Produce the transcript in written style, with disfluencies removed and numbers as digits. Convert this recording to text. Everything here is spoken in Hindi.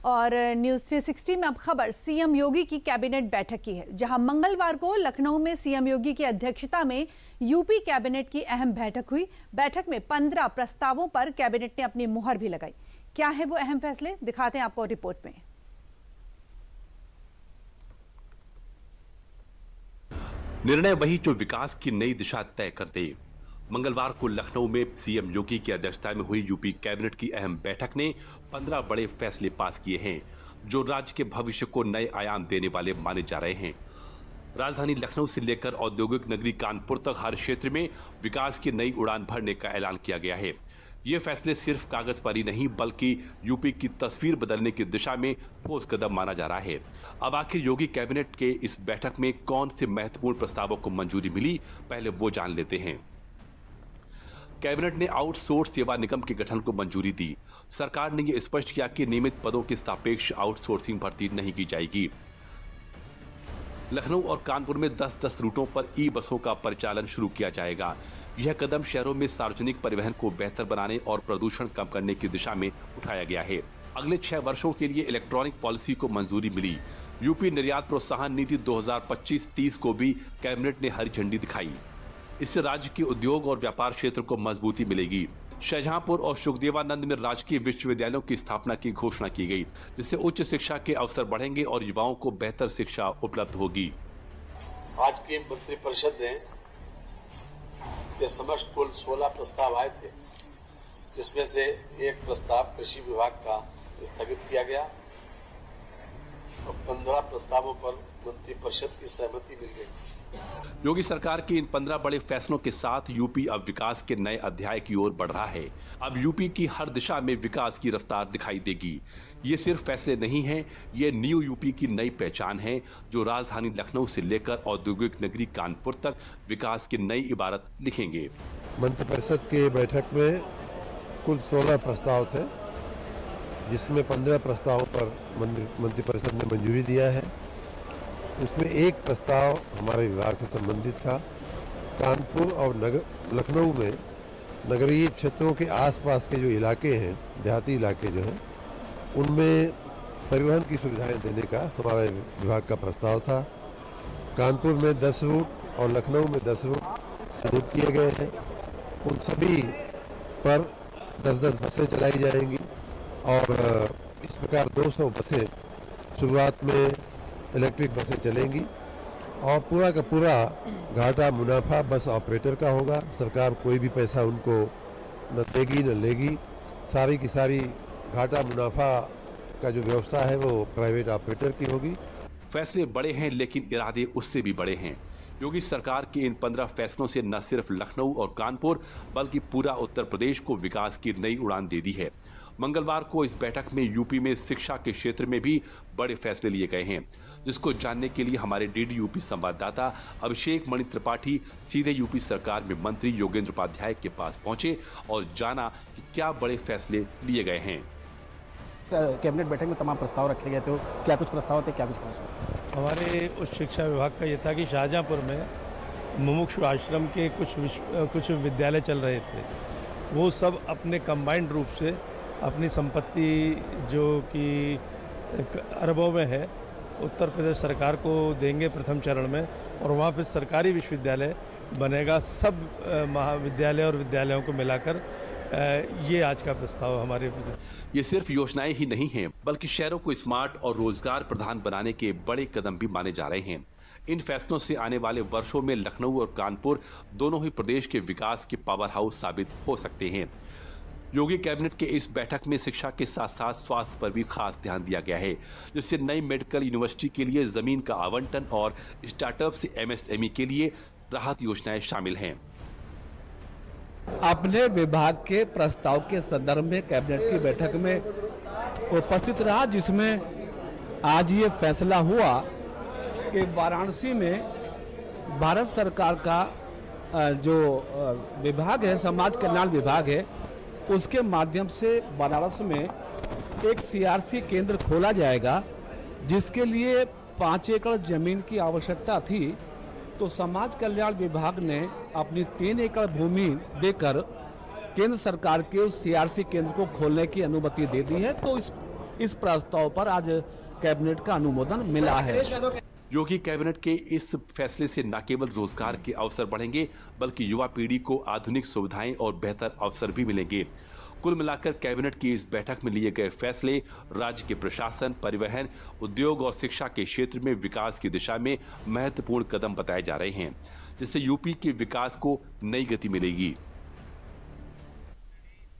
और न्यूज 360 में अब खबर सीएम योगी की कैबिनेट बैठक की है, जहां मंगलवार को लखनऊ में सीएम योगी की अध्यक्षता में यूपी कैबिनेट की अहम बैठक हुई। बैठक में 15 प्रस्तावों पर कैबिनेट ने अपनी मुहर भी लगाई। क्या है वो अहम फैसले, दिखाते हैं आपको रिपोर्ट में। निर्णय वही जो विकास की नई दिशा तय कर दे। मंगलवार को लखनऊ में सीएम योगी की अध्यक्षता में हुई यूपी कैबिनेट की अहम बैठक ने 15 बड़े फैसले पास किए हैं, जो राज्य के भविष्य को नए आयाम देने वाले माने जा रहे हैं। राजधानी लखनऊ से लेकर औद्योगिक नगरी कानपुर तक हर क्षेत्र में विकास की नई उड़ान भरने का ऐलान किया गया है। ये फैसले सिर्फ कागज पर ही नहीं, बल्कि यूपी की तस्वीर बदलने की दिशा में ठोस कदम माना जा रहा है। अब आखिर योगी कैबिनेट के इस बैठक में कौन से महत्वपूर्ण प्रस्तावों को मंजूरी मिली, पहले वो जान लेते हैं। कैबिनेट ने आउटसोर्स सेवा निगम के गठन को मंजूरी दी। सरकार ने यह स्पष्ट किया कि नियमित पदों के सापेक्ष आउटसोर्सिंग भर्ती नहीं की जाएगी। लखनऊ और कानपुर में 10-10 रूटों पर ई बसों का परिचालन शुरू किया जाएगा। यह कदम शहरों में सार्वजनिक परिवहन को बेहतर बनाने और प्रदूषण कम करने की दिशा में उठाया गया है। अगले 6 वर्षों के लिए इलेक्ट्रॉनिक पॉलिसी को मंजूरी मिली। यूपी निर्यात प्रोत्साहन नीति 2025-30 को भी कैबिनेट ने हरी झंडी दिखाई। इससे राज्य के उद्योग और व्यापार क्षेत्र को मजबूती मिलेगी। शाहजहांपुर और सुखदेवानंद में राजकीय विश्वविद्यालयों की स्थापना की घोषणा की गई, जिससे उच्च शिक्षा के अवसर बढ़ेंगे और युवाओं को बेहतर शिक्षा उपलब्ध होगी। आज की मंत्रिपरिषद ने के समक्ष कुल 16 प्रस्ताव आए थे, जिसमें से एक प्रस्ताव कृषि विभाग का स्थगित किया गया और 15 प्रस्तावों पर मंत्रिपरिषद की सहमति मिल गई। योगी सरकार के इन 15 बड़े फैसलों के साथ यूपी अब विकास के नए अध्याय की ओर बढ़ रहा है। अब यूपी की हर दिशा में विकास की रफ्तार दिखाई देगी। ये सिर्फ फैसले नहीं हैं, ये न्यू यूपी की नई पहचान है, जो राजधानी लखनऊ से लेकर औद्योगिक नगरी कानपुर तक विकास की नई इबारत लिखेंगे। मंत्रिपरिषद की बैठक में कुल 16 प्रस्ताव थे, जिसमें 15 प्रस्तावों पर मंत्रिपरिषद ने मंजूरी दिया है। उसमें एक प्रस्ताव हमारे विभाग से संबंधित था। कानपुर और लखनऊ में नगरीय क्षेत्रों के आसपास के जो इलाके हैं, देहाती इलाके जो हैं, उनमें परिवहन की सुविधाएं देने का हमारे विभाग का प्रस्ताव था। कानपुर में 10 रूट और लखनऊ में 10 रूट चिन्हित किए गए हैं। उन सभी पर 10-10 बसें चलाई जाएंगी और इस प्रकार 200 बसें शुरुआत में इलेक्ट्रिक बसें चलेंगी और पूरा का पूरा घाटा मुनाफा बस ऑपरेटर का होगा। सरकार कोई भी पैसा उनको न देगी न लेगी। सारी की सारी घाटा मुनाफा का जो व्यवस्था है वो प्राइवेट ऑपरेटर की होगी। फैसले बड़े हैं, लेकिन इरादे उससे भी बड़े हैं। योगी सरकार के इन 15 फैसलों से न सिर्फ लखनऊ और कानपुर, बल्कि पूरा उत्तर प्रदेश को विकास की नई उड़ान दे दी है। मंगलवार को इस बैठक में यूपी में शिक्षा के क्षेत्र में भी बड़े फैसले लिए गए हैं, जिसको जानने के लिए हमारे डीडी यूपी संवाददाता अभिषेक मणि त्रिपाठी सीधे यूपी सरकार में मंत्री योगेंद्र उपाध्याय के पास पहुंचे और जाना कि क्या बड़े फैसले लिए गए हैं। कैबिनेट बैठक में तमाम प्रस्ताव रखे गए थे, क्या कुछ प्रस्ताव थे, क्या कुछ पास हुआ? हमारे उच्च शिक्षा विभाग का ये था कि शाहजहांपुर में मुमुक्षु आश्रम के कुछ विद्यालय चल रहे थे, वो सब अपने कंबाइंड रूप से अपनी संपत्ति जो कि अरबों में है, उत्तर प्रदेश सरकार को देंगे प्रथम चरण में, और वहाँ पे सरकारी विश्वविद्यालय बनेगा। सब महाविद्यालय और विद्यालयों को मिलाकर ये आज का प्रस्ताव हमारे। ये सिर्फ योजनाएं ही नहीं हैं, बल्कि शहरों को स्मार्ट और रोजगार प्रदान बनाने के बड़े कदम भी माने जा रहे हैं। इन फैसलों से आने वाले वर्षों में लखनऊ और कानपुर दोनों ही प्रदेश के विकास के पावर हाउस साबित हो सकते हैं। योगी कैबिनेट के इस बैठक में शिक्षा के साथ साथ स्वास्थ्य पर भी खास ध्यान दिया गया है, जिससे नई मेडिकल यूनिवर्सिटी के लिए जमीन का आवंटन और स्टार्टअप से एमएसएमई के लिए राहत योजनाएं शामिल हैं। अपने विभाग के प्रस्ताव के संदर्भ में कैबिनेट की बैठक में उपस्थित रहा, जिसमें आज ये फैसला हुआ कि वाराणसी में भारत सरकार का जो विभाग है, समाज कल्याण विभाग है, उसके माध्यम से बनारस में एक सीआरसी केंद्र खोला जाएगा, जिसके लिए 5 एकड़ जमीन की आवश्यकता थी। तो समाज कल्याण विभाग ने अपनी 3 एकड़ भूमि देकर केंद्र सरकार के उस सीआरसी केंद्र को खोलने की अनुमति दे दी है। तो इस इस प्रस्ताव पर आज कैबिनेट का अनुमोदन मिला है। योगी कैबिनेट के इस फैसले से न केवल रोजगार के अवसर बढ़ेंगे बल्कि युवा पीढ़ी को आधुनिक सुविधाएं और बेहतर अवसर भी मिलेंगे। कुल मिलाकर कैबिनेट की इस बैठक में लिए गए फैसले राज्य के प्रशासन, परिवहन, उद्योग और शिक्षा के क्षेत्र में विकास की दिशा में महत्वपूर्ण कदम बताए जा रहे हैं, जिससे यूपी के विकास को नई गति मिलेगी।